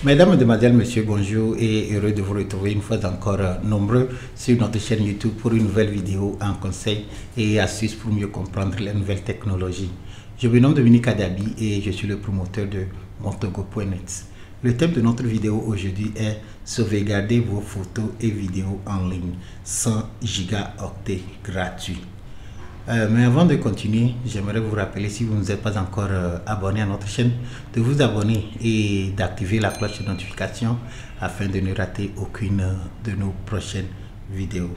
Mesdames, Mesdemoiselles, Messieurs, bonjour et heureux de vous retrouver une fois encore nombreux sur notre chaîne YouTube pour une nouvelle vidéo en conseil et astuces pour mieux comprendre les nouvelles technologies. Je me nomme Dominique Adabi et je suis le promoteur de montogo.net. Le thème de notre vidéo aujourd'hui est sauvegarder vos photos et vidéos en ligne 100 gigaoctets gratuits. Mais avant de continuer, j'aimerais vous rappeler, si vous ne êtes pas encore abonné à notre chaîne, de vous abonner et d'activer la cloche de notification afin de ne rater aucune de nos prochaines vidéos.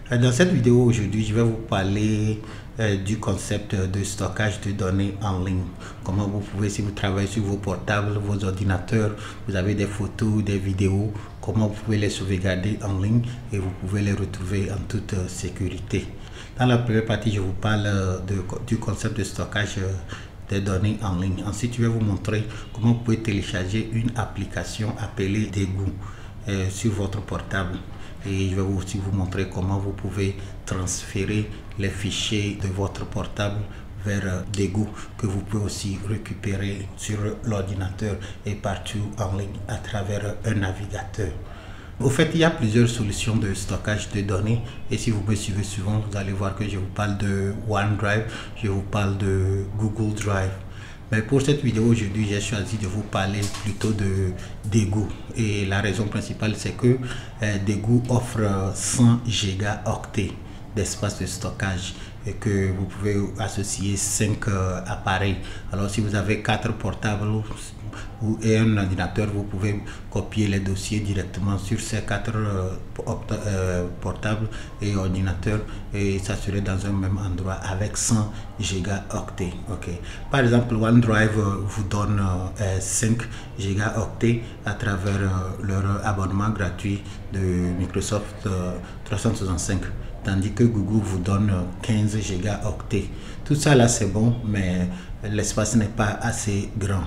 Dans cette vidéo aujourd'hui, je vais vous parler du concept de stockage de données en ligne. Comment vous pouvez, si vous travaillez sur vos portables, vos ordinateurs, vous avez des photos, des vidéos, comment vous pouvez les sauvegarder en ligne et vous pouvez les retrouver en toute sécurité. Dans la première partie, je vous parle du concept de stockage des données en ligne. Ensuite, je vais vous montrer comment vous pouvez télécharger une application appelée Degoo sur votre portable. Et je vais aussi vous montrer comment vous pouvez transférer les fichiers de votre portable vers Degoo, que vous pouvez aussi récupérer sur l'ordinateur et partout en ligne à travers un navigateur. Au fait, il y a plusieurs solutions de stockage de données et si vous me suivez souvent, vous allez voir que je vous parle de OneDrive, je vous parle de Google Drive. Mais pour cette vidéo aujourd'hui, j'ai choisi de vous parler plutôt de Degoo. Et la raison principale, c'est que Degoo offre 100 gigaoctets d'espace de stockage et que vous pouvez associer 5 appareils. Alors si vous avez 4 portables et un ordinateur, vous pouvez copier les dossiers directement sur ces 4 portables et ordinateurs et ça serait dans un même endroit avec 100 gigaoctets. Par exemple, OneDrive vous donne 5 gigaoctets à travers leur abonnement gratuit de Microsoft 365. Tandis que Google vous donne 15 gigaoctets. Tout ça là c'est bon, mais l'espace n'est pas assez grand.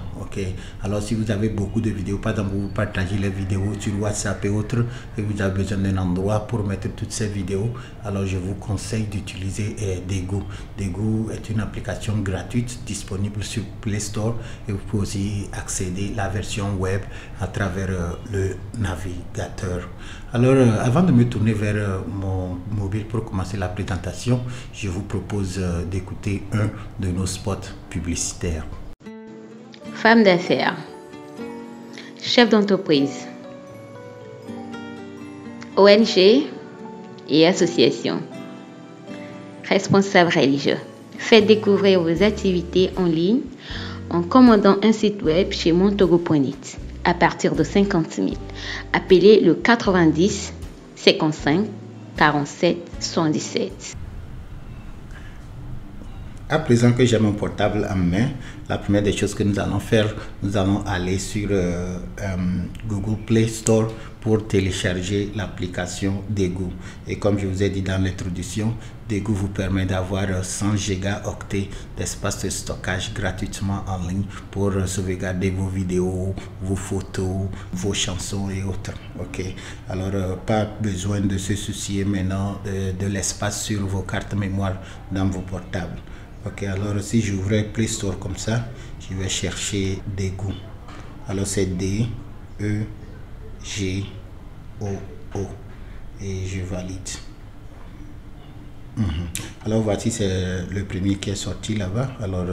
Alors si vous avez beaucoup de vidéos, par exemple vous partagez les vidéos sur WhatsApp et autres, et vous avez besoin d'un endroit pour mettre toutes ces vidéos, alors je vous conseille d'utiliser Degoo. Degoo est une application gratuite disponible sur Play Store et vous pouvez aussi accéder à la version web à travers le navigateur. Alors avant de me tourner vers mon mobile pour commencer la présentation, je vous propose d'écouter un de nos spots publicitaires. Femme d'affaires, chef d'entreprise, ONG et associations, responsables religieux. Faites découvrir vos activités en ligne en commandant un site web chez montogo.net à partir de 50 000. Appelez le 90 55 47 77. À présent que j'ai mon portable en main, la première des choses que nous allons faire, nous allons aller sur Google Play Store pour télécharger l'application Degoo. Et comme je vous ai dit dans l'introduction, Degoo vous permet d'avoir 100 gigaoctets d'espace de stockage gratuitement en ligne pour sauvegarder vos vidéos, vos photos, vos chansons et autres. Alors pas besoin de se soucier maintenant de l'espace sur vos cartes mémoire dans vos portables. Alors si j'ouvrais Play Store comme ça, je vais chercher Degoo. Alors c'est D-E-G-O-O et je valide. Alors voici, c'est le premier qui est sorti là-bas. Alors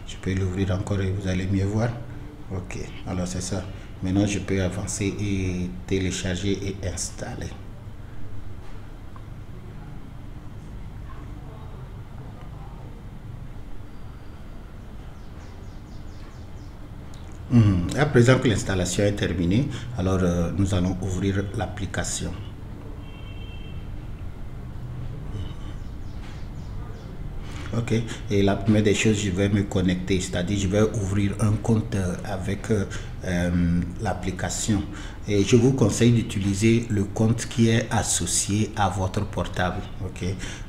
je peux l'ouvrir encore et vous allez mieux voir. Alors c'est ça. Maintenant je peux avancer et télécharger et installer. À présent que l'installation est terminée, alors nous allons ouvrir l'application. Et la première des choses, je vais me connecter, c'est-à-dire je vais ouvrir un compte avec l'application. Et je vous conseille d'utiliser le compte qui est associé à votre portable.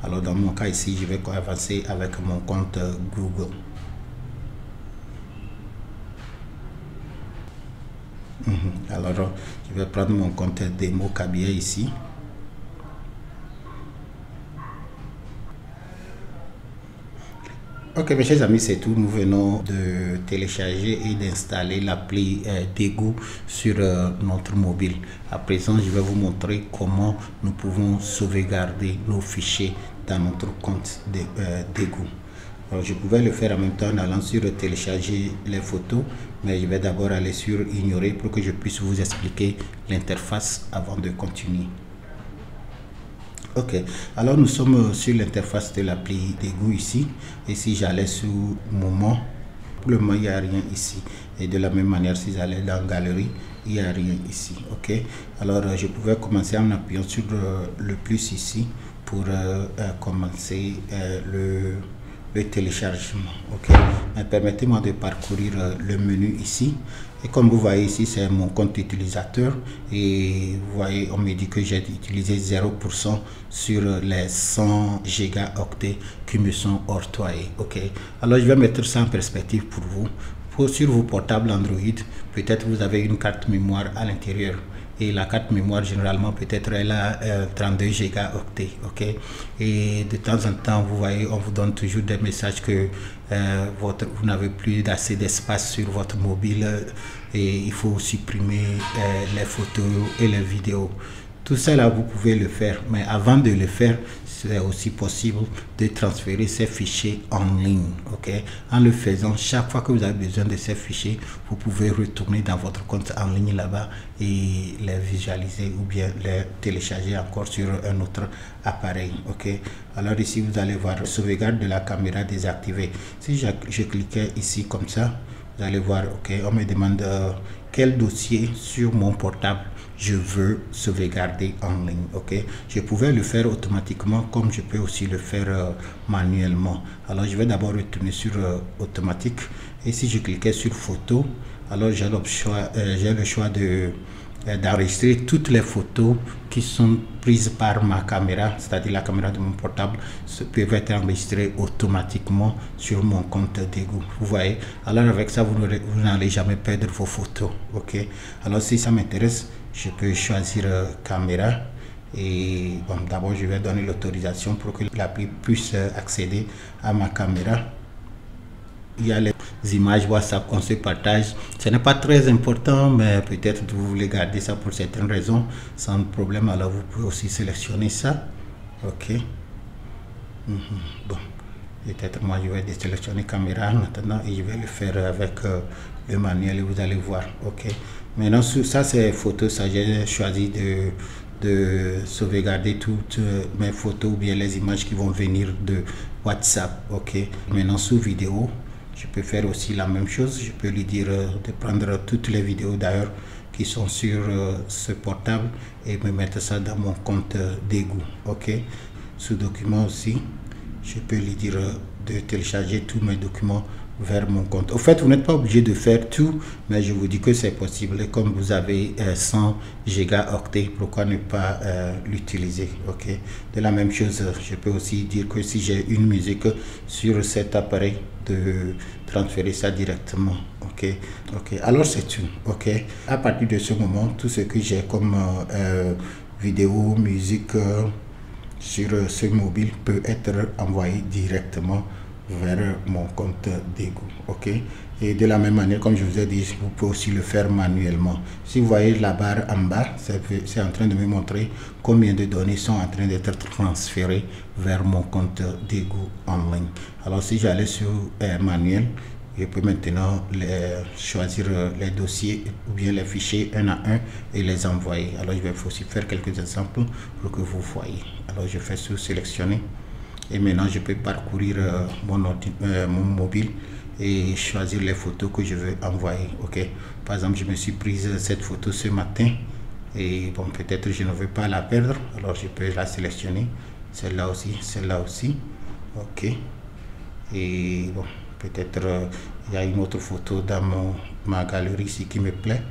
Alors dans mon cas ici, je vais avancer avec mon compte Google. Alors je vais prendre mon compte Demo Kabia ici. Ok mes chers amis, c'est tout. Nous venons de télécharger et d'installer l'appli Dego sur notre mobile. À présent, je vais vous montrer comment nous pouvons sauvegarder nos fichiers dans notre compte Dego. Alors, je pouvais le faire en même temps en allant sur télécharger les photos, mais je vais d'abord aller sur ignorer pour que je puisse vous expliquer l'interface avant de continuer. Ok, alors nous sommes sur l'interface de l'appli Dego ici, et si j'allais sur moment, pour le moment il n'y a rien ici, et de la même manière si j'allais dans galerie, il n'y a rien ici. Ok, alors je pouvais commencer en appuyant sur le plus ici pour commencer le téléchargement. Ok, mais permettez-moi de parcourir le menu ici, et comme vous voyez ici c'est mon compte utilisateur, et vous voyez on me dit que j'ai utilisé 0% sur les 100 gigaoctets qui me sont octroyés. Ok, alors je vais mettre ça en perspective pour vous. Sur vos portables Android, peut-être vous avez une carte mémoire à l'intérieur, et la carte mémoire généralement peut-être elle a 32 gigaoctets. Ok, et de temps en temps vous voyez on vous donne toujours des messages que vous n'avez plus assez d'espace sur votre mobile, et il faut supprimer les photos et les vidéos. Tout ça là vous pouvez le faire, mais avant de le faire c'est aussi possible de transférer ces fichiers en ligne. Ok, en le faisant, chaque fois que vous avez besoin de ces fichiers, vous pouvez retourner dans votre compte en ligne là-bas et les visualiser ou bien les télécharger encore sur un autre appareil. Ok, alors ici vous allez voir sauvegarde de la caméra désactivée. Si je cliquais ici comme ça, vous allez voir, ok, on me demande quel dossier sur mon portable je veux sauvegarder en ligne. Ok, je pouvais le faire automatiquement comme je peux aussi le faire manuellement. Alors je vais d'abord retourner sur automatique, et si je cliquais sur photo, alors j'ai le choix d'enregistrer toutes les photos qui sont prises par ma caméra, c'est-à-dire la caméra de mon portable, peuvent être enregistrées automatiquement sur mon compte Dego. Vous voyez, alors avec ça vous n'allez jamais perdre vos photos. Ok, alors si ça m'intéresse, je peux choisir caméra, et bon, d'abord je vais donner l'autorisation pour que l'appli puisse accéder à ma caméra. Il y a les images WhatsApp qu'on se partage. Ce n'est pas très important, mais peut-être vous voulez garder ça pour certaines raisons sans problème. Alors vous pouvez aussi sélectionner ça. Ok. Bon, peut-être moi je vais désélectionner caméra maintenant, et je vais le faire avec le manuel, et vous allez voir. Ok. Maintenant ça c'est photo, ça j'ai choisi de sauvegarder toutes mes photos ou bien les images qui vont venir de WhatsApp. Ok. Maintenant sous vidéo, je peux faire aussi la même chose. Je peux lui dire de prendre toutes les vidéos d'ailleurs qui sont sur ce portable et me mettre ça dans mon compte Dego. Ok. Sous document aussi, je peux lui dire de télécharger tous mes documents vers mon compte. Au fait, vous n'êtes pas obligé de faire tout, mais je vous dis que c'est possible. Et comme vous avez 100 gigaoctets, pourquoi ne pas l'utiliser? Ok. De la même chose, je peux aussi dire que si j'ai une musique sur cet appareil, de transférer ça directement. Ok. Ok, alors c'est tout. Ok, à partir de ce moment, tout ce que j'ai comme vidéo, musique sur ce mobile peut être envoyé directement vers mon compte Dego. Ok, et de la même manière, comme je vous ai dit, vous pouvez aussi le faire manuellement. Si vous voyez la barre en bas, c'est en train de me montrer combien de données sont en train d'être transférées vers mon compte Dego en ligne. Alors si j'allais sur manuel, je peux maintenant choisir les dossiers ou bien les fichiers un à un et les envoyer. Alors je vais aussi faire quelques exemples pour que vous voyez. Alors je fais sur sélectionner, et maintenant je peux parcourir mon mobile et choisir les photos que je veux envoyer. Ok, par exemple je me suis prise cette photo ce matin, et bon, peut-être je ne veux pas la perdre, alors je peux la sélectionner, celle-là aussi. Ok, et bon, peut-être il y a une autre photo dans ma galerie ici qui me plaît.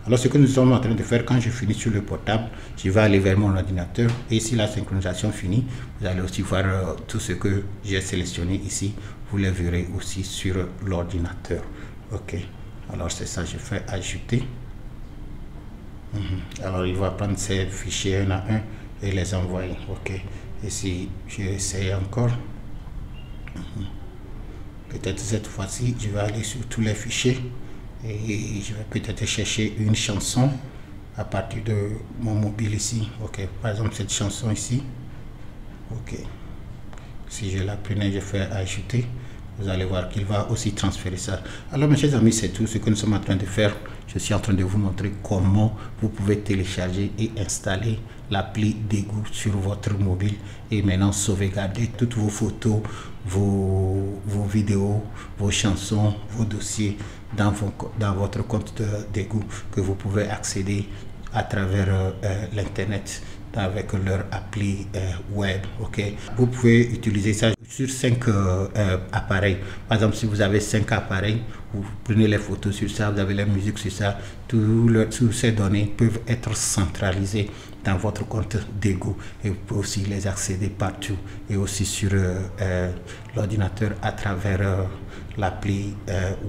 Alors ce que nous sommes en train de faire, quand je finis sur le portable, je vais aller vers mon ordinateur, et si la synchronisation finit, vous allez aussi voir tout ce que j'ai sélectionné ici, vous le verrez aussi sur l'ordinateur. Ok, alors c'est ça, je fais ajouter. Alors il va prendre ces fichiers un à un et les envoyer. Ok, et si j'essaye encore, Peut-être cette fois-ci, je vais aller sur tous les fichiers et je vais peut-être chercher une chanson à partir de mon mobile ici. Ok, par exemple cette chanson ici. Ok, si je la prenais, je fais ajouter. Vous allez voir qu'il va aussi transférer ça. Alors mes chers amis, c'est tout ce que nous sommes en train de faire. Je suis en train de vous montrer comment vous pouvez télécharger et installer l'appli Degoo sur votre mobile et maintenant sauvegarder toutes vos photos, vos vidéos, vos chansons, vos dossiers dans votre compte de Degoo que vous pouvez accéder à travers l'internet avec leur appli web. Ok, vous pouvez utiliser ça sur 5 appareils. Par exemple, si vous avez 5 appareils, vous prenez les photos sur ça, vous avez la musique sur ça, toutes ces données peuvent être centralisées dans votre compte Degoo et vous pouvez aussi les accéder partout et aussi sur l'ordinateur à travers l'appli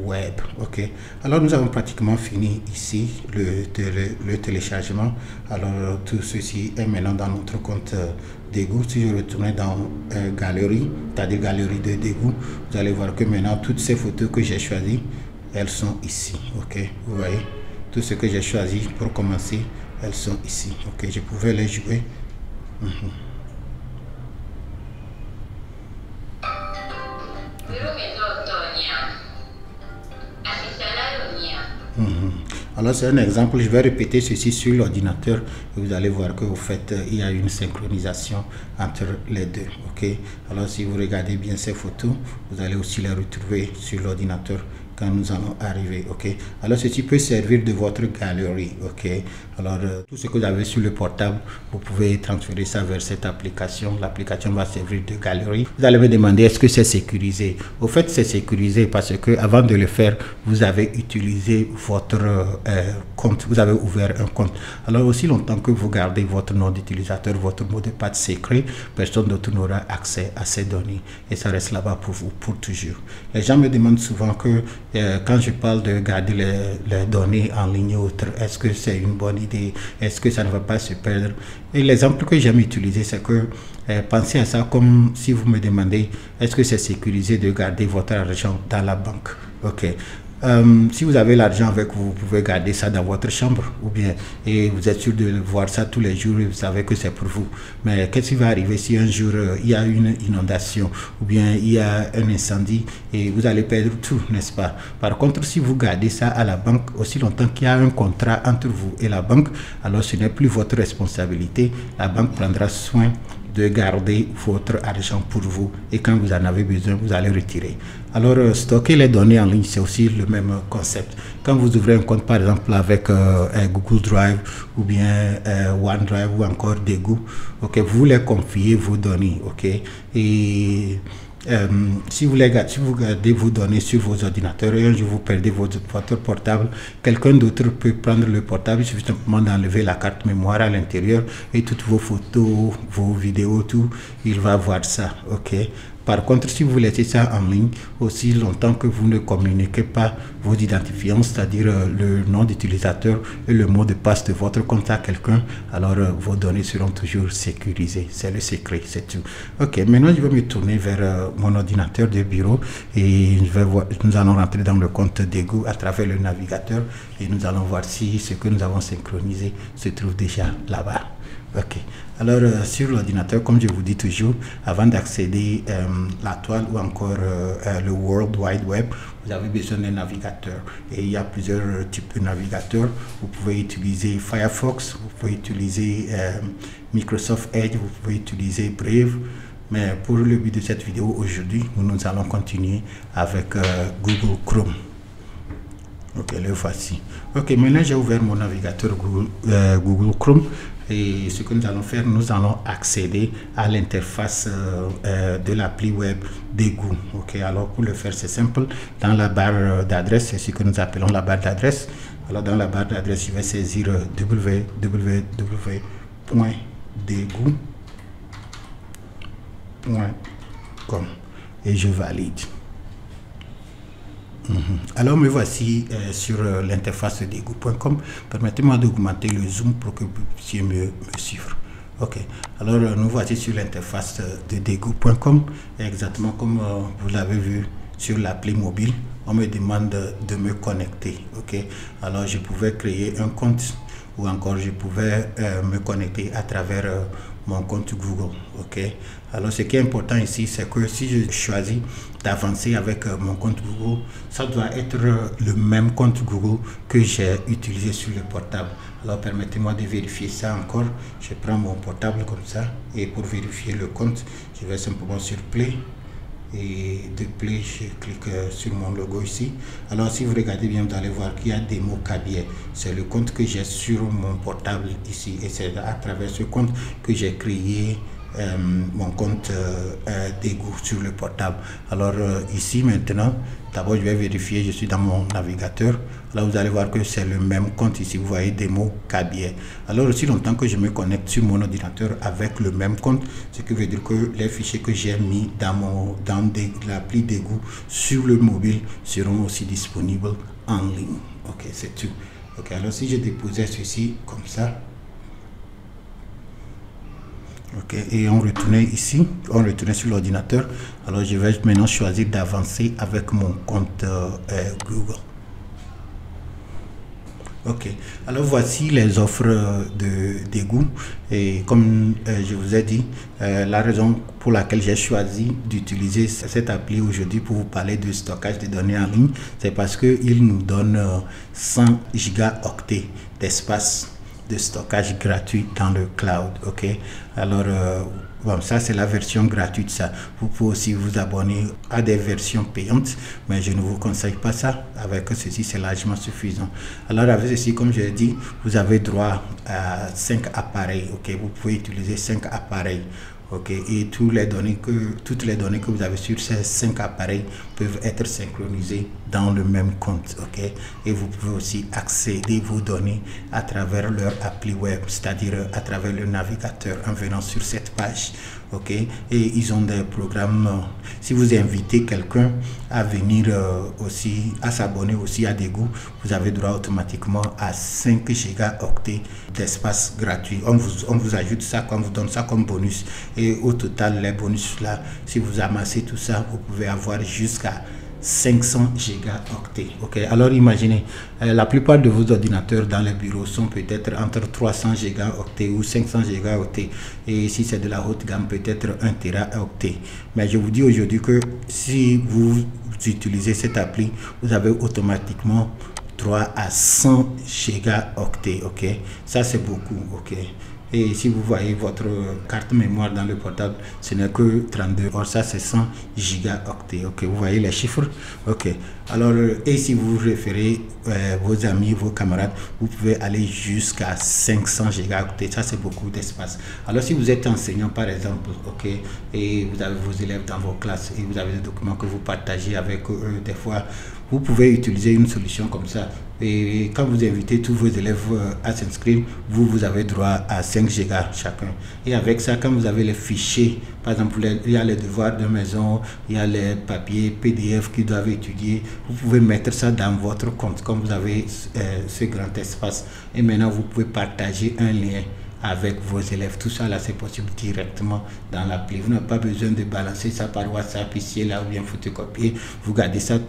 web. Ok, alors nous avons pratiquement fini ici le téléchargement. Alors tout ceci est maintenant dans notre compte Degoo. Si je retourne dans galerie, c'est-à-dire galerie de Degoo, vous allez voir que maintenant toutes ces photos que j'ai choisies, elles sont ici. Ok, vous voyez tout ce que j'ai choisi pour commencer, elles sont ici. Ok, je pouvais les jouer. Alors c'est un exemple, je vais répéter ceci sur l'ordinateur et vous allez voir que au fait il y a une synchronisation entre les deux. Ok, alors si vous regardez bien ces photos, vous allez aussi les retrouver sur l'ordinateur quand nous allons arriver. Ok, alors ceci peut servir de votre galerie. Ok, alors tout ce que vous avez sur le portable, vous pouvez transférer ça vers cette application. L'application va servir de galerie. Vous allez me demander est-ce que c'est sécurisé? Au fait, c'est sécurisé parce que avant de le faire, vous avez utilisé votre compte, vous avez ouvert un compte. Alors aussi longtemps que vous gardez votre nom d'utilisateur, votre mot de passe secret, personne d'autre n'aura accès à ces données et ça reste là-bas pour vous pour toujours. Les gens me demandent souvent que quand je parle de garder les données en ligne ou autre, est-ce que c'est une bonne idée? Est-ce que ça ne va pas se perdre? Et l'exemple que j'aime utiliser, c'est que pensez à ça comme si vous me demandez est-ce que c'est sécurisé de garder votre argent dans la banque? Ok. Si vous avez l'argent avec vous, vous pouvez garder ça dans votre chambre ou bien et vous êtes sûr de voir ça tous les jours et vous savez que c'est pour vous. Mais qu'est-ce qui va arriver si un jour il y a une inondation ou bien il y a un incendie et vous allez perdre tout, n'est-ce pas? Par contre, si vous gardez ça à la banque aussi longtemps qu'il y a un contrat entre vous et la banque, alors ce n'est plus votre responsabilité. La banque prendra soin de garder votre argent pour vous et quand vous en avez besoin, vous allez retirer. Alors, stocker les données en ligne, c'est aussi le même concept. Quand vous ouvrez un compte, par exemple, avec Google Drive ou bien OneDrive ou encore Degoo, ok, vous les confiez vos données, ok, et si vous gardez vos données sur vos ordinateurs et un jour vous perdez votre portable, quelqu'un d'autre peut prendre le portable, il suffit simplement d'enlever la carte mémoire à l'intérieur et toutes vos photos, vos vidéos, tout, il va voir ça, ok. Par contre, si vous laissez ça en ligne, aussi longtemps que vous ne communiquez pas vos identifiants, c'est-à-dire le nom d'utilisateur et le mot de passe de votre compte à quelqu'un, alors vos données seront toujours sécurisées. C'est le secret, c'est tout. Ok, maintenant je vais me tourner vers mon ordinateur de bureau et nous allons rentrer dans le compte Degoo à travers le navigateur et nous allons voir si ce que nous avons synchronisé se trouve déjà là-bas. Ok, alors sur l'ordinateur, comme je vous dis toujours, avant d'accéder à la toile ou encore le World Wide Web, vous avez besoin d'un navigateur. Et il y a plusieurs types de navigateurs. Vous pouvez utiliser Firefox, vous pouvez utiliser Microsoft Edge, vous pouvez utiliser Brave. Mais pour le but de cette vidéo aujourd'hui, nous allons continuer avec Google Chrome. Ok, le voici. Ok, maintenant j'ai ouvert mon navigateur Google Chrome. Et ce que nous allons faire, nous allons accéder à l'interface de l'appli web Degoo. Ok, alors pour le faire, c'est simple. Dans la barre d'adresse, c'est ce que nous appelons la barre d'adresse. Alors dans la barre d'adresse, je vais saisir www.degoo.com et je valide. Alors me voici sur l'interface de Degoo.com. Permettez-moi d'augmenter le zoom pour que vous puissiez mieux me suivre. Ok, alors nous voici sur l'interface de Degoo.com. Exactement comme vous l'avez vu sur l'appli mobile, on me demande de me connecter. Ok, alors je pouvais créer un compte ou encore je pouvais me connecter à travers mon compte Google. Ok, alors ce qui est important ici, c'est que si je choisis d'avancer avec mon compte Google, ça doit être le même compte Google que j'ai utilisé sur le portable. Alors permettez-moi de vérifier ça encore. Je prends mon portable comme ça et pour vérifier le compte, je vais simplement sur Play. Et de Play, je clique sur mon logo ici. Alors si vous regardez bien, vous allez voir qu'il y a Demo Kabyé. C'est le compte que j'ai sur mon portable ici, et c'est à travers ce compte que j'ai créé mon compte d'Ego sur le portable. Alors ici maintenant, d'abord je vais vérifier, je suis dans mon navigateur. Là vous allez voir que c'est le même compte ici, vous voyez Demo Kabyé. Alors aussi longtemps que je me connecte sur mon ordinateur avec le même compte, ce qui veut dire que les fichiers que j'ai mis dans l'appli d'Ego sur le mobile seront aussi disponibles en ligne. Ok, c'est tout. Ok, alors si je déposais ceci comme ça, ok, et on retournait ici, on retournait sur l'ordinateur. Alors je vais maintenant choisir d'avancer avec mon compte Google. Ok, alors voici les offres d'Ego, et comme je vous ai dit, la raison pour laquelle j'ai choisi d'utiliser cette appli aujourd'hui pour vous parler de stockage de données en ligne, c'est parce qu'il nous donne 100 gigaoctets d'espace de stockage gratuit dans le cloud. Ok, alors bon, ça c'est la version gratuite. Ça, vous pouvez aussi vous abonner à des versions payantes, mais je ne vous conseille pas ça. Avec ceci, c'est largement suffisant. Alors avec ceci, comme je l'ai dit, vous avez droit à 5 appareils. Ok, vous pouvez utiliser 5 appareils. Ok, et toutes les données que vous avez sur ces 5 appareils peuvent être synchronisées dans le même compte. Ok, et vous pouvez aussi accéder vos données à travers leur appli web, c'est-à-dire à travers le navigateur en venant sur cette page. Ok, et ils ont des programmes. Si vous invitez quelqu'un à venir aussi, à s'abonner aussi à Dego, vous avez droit automatiquement à 5 gigaoctets d'espace gratuit. On vous ajoute ça, on vous donne ça comme bonus. Et au total, les bonus là, si vous amassez tout ça, vous pouvez avoir jusqu'à 500 gigaoctets. Ok, alors imaginez, la plupart de vos ordinateurs dans les bureaux sont peut-être entre 300 gigaoctets ou 500 gigaoctets, et si c'est de la haute gamme, peut-être 1 teraoctet. Mais je vous dis aujourd'hui que si vous utilisez cette appli, vous avez automatiquement droit à 100 gigaoctets. Ok, ça c'est beaucoup. Ok, et si vous voyez votre carte mémoire dans le portable, ce n'est que 32. Or ça c'est 100 gigaoctets. Ok, vous voyez les chiffres. Ok, alors et si vous référez vos amis, vos camarades, vous pouvez aller jusqu'à 500 gigaoctets. Ça c'est beaucoup d'espace. Alors si vous êtes enseignant par exemple, ok, et vous avez vos élèves dans vos classes et vous avez des documents que vous partagez avec eux, des fois vous pouvez utiliser une solution comme ça. Et quand vous invitez tous vos élèves à s'inscrire, vous avez droit à 5 gigas chacun. Et avec ça, quand vous avez les fichiers, par exemple, il y a les devoirs de maison, il y a les papiers PDF qu'ils doivent étudier, vous pouvez mettre ça dans votre compte, comme vous avez ce grand espace. Et maintenant, vous pouvez partager un lien avec vos élèves. Tout ça là, c'est possible directement dans l'appli. Vous n'avez pas besoin de balancer ça par WhatsApp ici là ou bien photocopier. Vous gardez ça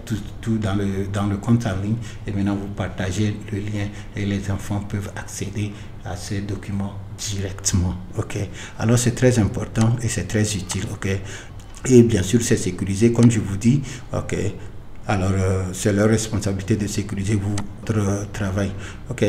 tout dans le compte en ligne, et maintenant vous partagez le lien et les enfants peuvent accéder à ces documents directement. Ok, alors c'est très important et c'est très utile. Ok, et bien sûr c'est sécurisé comme je vous dis. Ok, alors c'est leur responsabilité de sécuriser votre travail. Ok,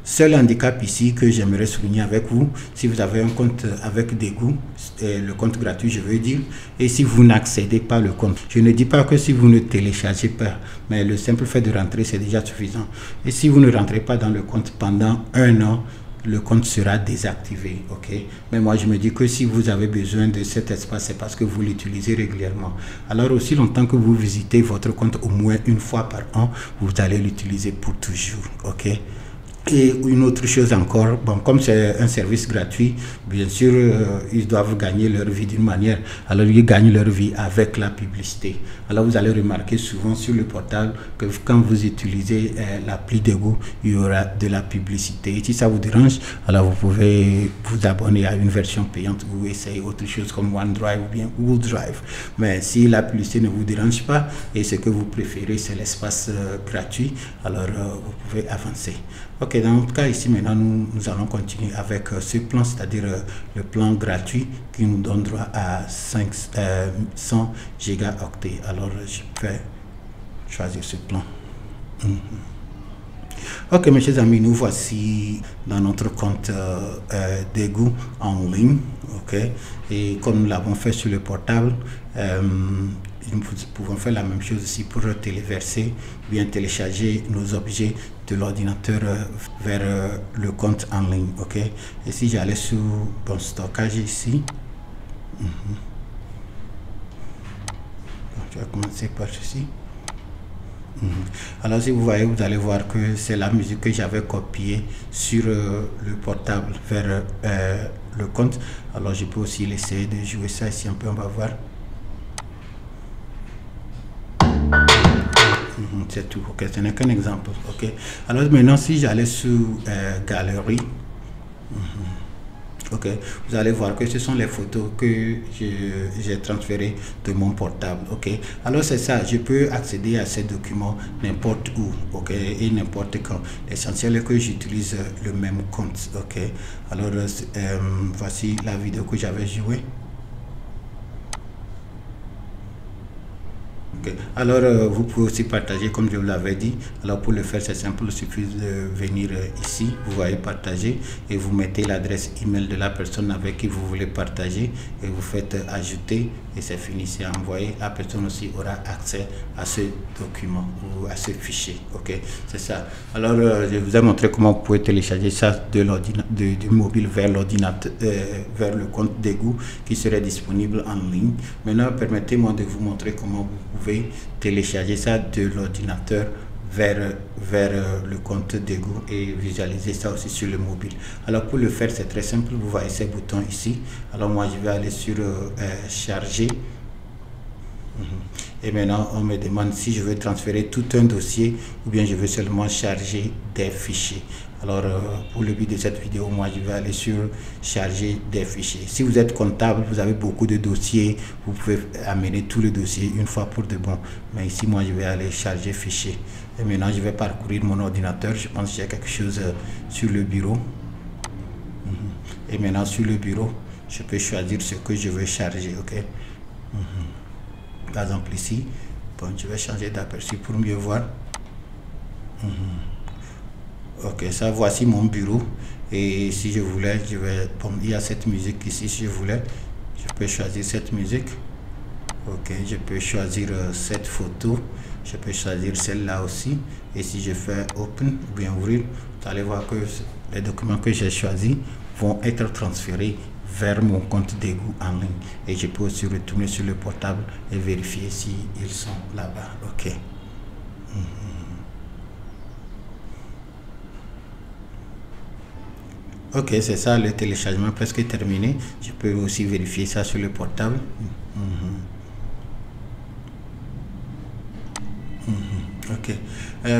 seul handicap ici que j'aimerais souligner avec vous, si vous avez un compte avec Dego, le compte gratuit je veux dire, et si vous n'accédez pas au compte, je ne dis pas que si vous ne téléchargez pas, mais le simple fait de rentrer c'est déjà suffisant. Et si vous ne rentrez pas dans le compte pendant 1 an, le compte sera désactivé. Ok, mais moi je me dis que si vous avez besoin de cet espace, c'est parce que vous l'utilisez régulièrement. Alors aussi longtemps que vous visitez votre compte au moins 1 fois par an, vous allez l'utiliser pour toujours. Ok, Et une autre chose encore, bon, comme c'est un service gratuit, bien sûr, ils doivent gagner leur vie d'une manière. Alors, ils gagnent leur vie avec la publicité. Alors, vous allez remarquer souvent sur le portable que quand vous utilisez l'appli Dego, il y aura de la publicité. Et si ça vous dérange, alors vous pouvez vous abonner à une version payante ou essayer autre chose comme OneDrive ou bien Google Drive. Mais si la publicité ne vous dérange pas et ce que vous préférez, c'est l'espace gratuit, alors vous pouvez avancer. Ok, dans notre cas ici maintenant nous allons continuer avec ce plan, c'est-à-dire le plan gratuit qui nous donne droit à 100 gigaoctets. Alors je vais choisir ce plan. Ok mes chers amis, nous voici dans notre compte Dego en ligne. Ok, et comme nous l'avons fait sur le portable, nous pouvons faire la même chose ici pour téléverser, bien télécharger nos objets de l'ordinateur vers le compte en ligne. Ok, et si j'allais sur bon stockage ici, je vais commencer par ceci. Alors si vous voyez, vous allez voir que c'est la musique que j'avais copiée sur le portable vers le compte. Alors je peux aussi essayer de jouer ça ici un peu, on va voir. C'est tout. Ok, ce n'est qu'un exemple. Ok, alors maintenant si j'allais sur galerie, ok, vous allez voir que ce sont les photos que j'ai transférées de mon portable. Ok, alors c'est ça, je peux accéder à ces documents n'importe où, ok, et n'importe quand. L'essentiel est que j'utilise le même compte. Ok, alors voici la vidéo que j'avais jouée. Okay. Alors vous pouvez aussi partager comme je vous l'avais dit. Alors pour le faire c'est simple, il suffit de venir ici, vous voyez partager et vous mettez l'adresse email de la personne avec qui vous voulez partager et vous faites ajouter et c'est fini, c'est envoyé. La personne aussi aura accès à ce document ou à ce fichier. Ok, c'est ça. Alors je vous ai montré comment vous pouvez télécharger ça de du mobile vers l'ordinateur, vers le compte Dego qui serait disponible en ligne. Maintenant permettez-moi de vous montrer comment vous pouvez télécharger ça de l'ordinateur vers le compte Dego et visualiser ça aussi sur le mobile. Alors pour le faire c'est très simple, vous voyez ces boutons ici. Alors moi je vais aller sur charger et maintenant on me demande si je veux transférer tout un dossier ou bien je veux seulement charger des fichiers. Alors pour le but de cette vidéo, moi je vais aller sur charger des fichiers. Si vous êtes comptable, vous avez beaucoup de dossiers, vous pouvez amener tous les dossiers une fois pour de bon. Mais ici moi je vais aller charger fichiers. Et maintenant je vais parcourir mon ordinateur. Je pense qu'il y a quelque chose sur le bureau. Et maintenant sur le bureau, je peux choisir ce que je veux charger. Ok. Par exemple ici, bon, je vais changer d'aperçu pour mieux voir. Ok, ça voici mon bureau et si je voulais, je vais, bon, il y a cette musique ici, si je voulais, je peux choisir cette musique. Ok, je peux choisir cette photo, je peux choisir celle-là aussi et si je fais open ou bien ouvrir, vous allez voir que les documents que j'ai choisis vont être transférés vers mon compte Dego en ligne et je peux aussi retourner sur le portable et vérifier si ils sont là-bas. Ok. Ok, c'est ça, le téléchargement presque terminé. Je peux aussi vérifier ça sur le portable. Ok,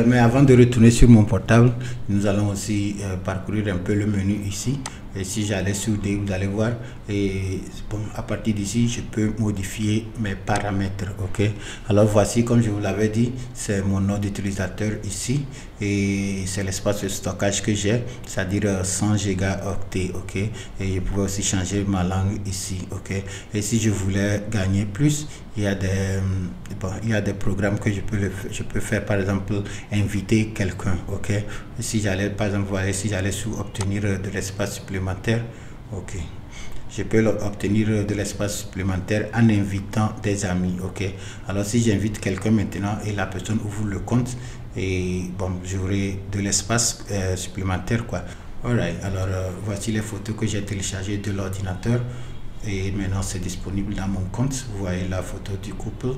mais avant de retourner sur mon portable, nous allons aussi parcourir un peu le menu ici. Et si j'allais sur D, vous allez voir, et bon, à partir d'ici, je peux modifier mes paramètres. Ok, alors voici, comme je vous l'avais dit, c'est mon nom d'utilisateur ici et c'est l'espace de stockage que j'ai, c'est-à-dire 100 gigaoctets. Ok, et je pouvais aussi changer ma langue ici. Ok, et si je voulais gagner plus, il y a des programmes que je peux faire, par exemple inviter quelqu'un. Ok, si j'allais par exemple, voilà, si j'allais sous obtenir de l'espace supplémentaire, ok, je peux obtenir de l'espace supplémentaire en invitant des amis. Ok, alors si j'invite quelqu'un maintenant et la personne ouvre le compte, et bon, j'aurai de l'espace supplémentaire quoi. Alright, alors voici les photos que j'ai téléchargées de l'ordinateur et maintenant c'est disponible dans mon compte. Vous voyez la photo du couple,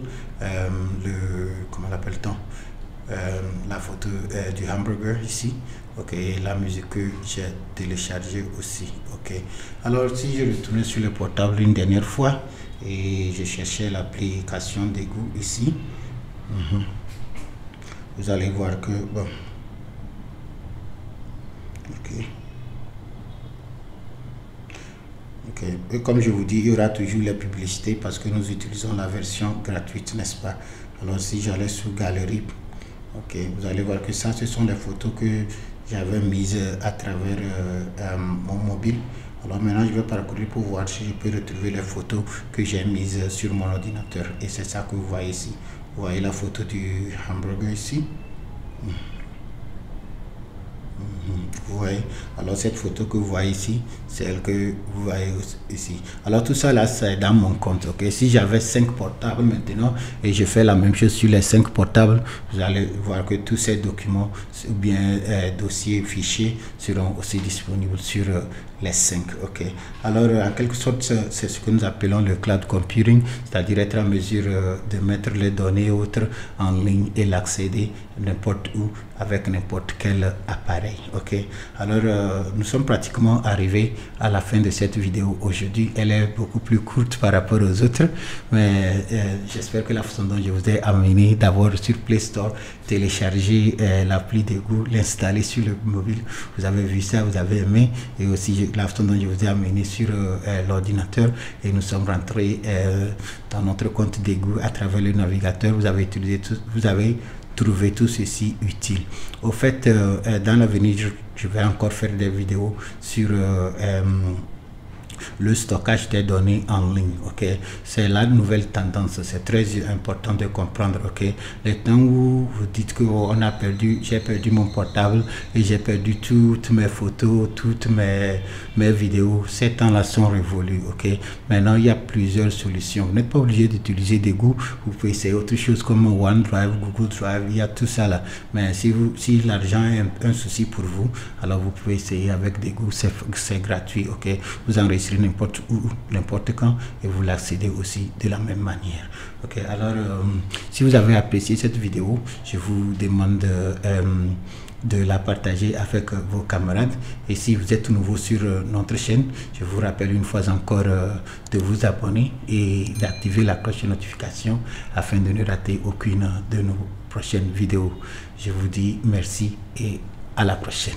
comment l'appelle-t-on, la photo du hamburger ici. Ok, la musique que j'ai téléchargée aussi. Ok, alors si je retournais sur le portable une dernière fois et je cherchais l'application Degoo ici, vous allez voir que bon, ok. Ok, et comme je vous dis, il y aura toujours les publicités parce que nous utilisons la version gratuite, n'est-ce pas? Alors si j'allais sur Galerie, ok, vous allez voir que ça, ce sont des photos que j'avais mises à travers mon mobile. Alors maintenant, je vais parcourir pour voir si je peux retrouver les photos que j'ai mises sur mon ordinateur. Et c'est ça que vous voyez ici. Vous voyez la photo du hamburger ici. Vous voyez, alors cette photo que vous voyez ici, c'est elle que vous voyez ici. Alors tout ça là, c'est dans mon compte. Ok, si j'avais 5 portables maintenant et je fais la même chose sur les 5 portables, vous allez voir que tous ces documents ou bien dossiers, fichiers seront aussi disponibles sur les 5. Ok, alors en quelque sorte, c'est ce que nous appelons le cloud computing, c'est-à-dire être en mesure de mettre les données autres en ligne et l'accéder n'importe où avec n'importe quel appareil. Ok, alors nous sommes pratiquement arrivés à la fin de cette vidéo aujourd'hui. Elle est beaucoup plus courte par rapport aux autres, mais j'espère que la façon dont je vous ai amené d'abord sur Play Store, télécharger l'appli Degoo, l'installer sur le mobile, vous avez vu ça, vous avez aimé, et aussi la façon dont je vous ai amené sur l'ordinateur, et nous sommes rentrés dans notre compte Degoo à travers le navigateur. Vous avez utilisé tout, vous avez trouver tout ceci utile. Au fait, dans l'avenir, je vais encore faire des vidéos sur le stockage des données en ligne. Ok, c'est la nouvelle tendance. C'est très important de comprendre. Ok, le temps où vous dites que oh, on a perdu, j'ai perdu mon portable et j'ai perdu toutes mes photos, toutes mes vidéos, ces temps-là sont révolus. Ok, maintenant il y a plusieurs solutions. Vous n'êtes pas obligé d'utiliser Degoo. Vous pouvez essayer autre chose comme OneDrive, Google Drive. Il y a tout ça là. Mais si l'argent est un souci pour vous, alors vous pouvez essayer avec Degoo. C'est gratuit. Ok, vous enregistrez n'importe où, n'importe quand, et vous l'accédez aussi de la même manière. Ok, alors si vous avez apprécié cette vidéo, je vous demande de la partager avec vos camarades, et si vous êtes nouveau sur notre chaîne, je vous rappelle une fois encore de vous abonner et d'activer la cloche de notification afin de ne rater aucune de nos prochaines vidéos. Je vous dis merci et à la prochaine.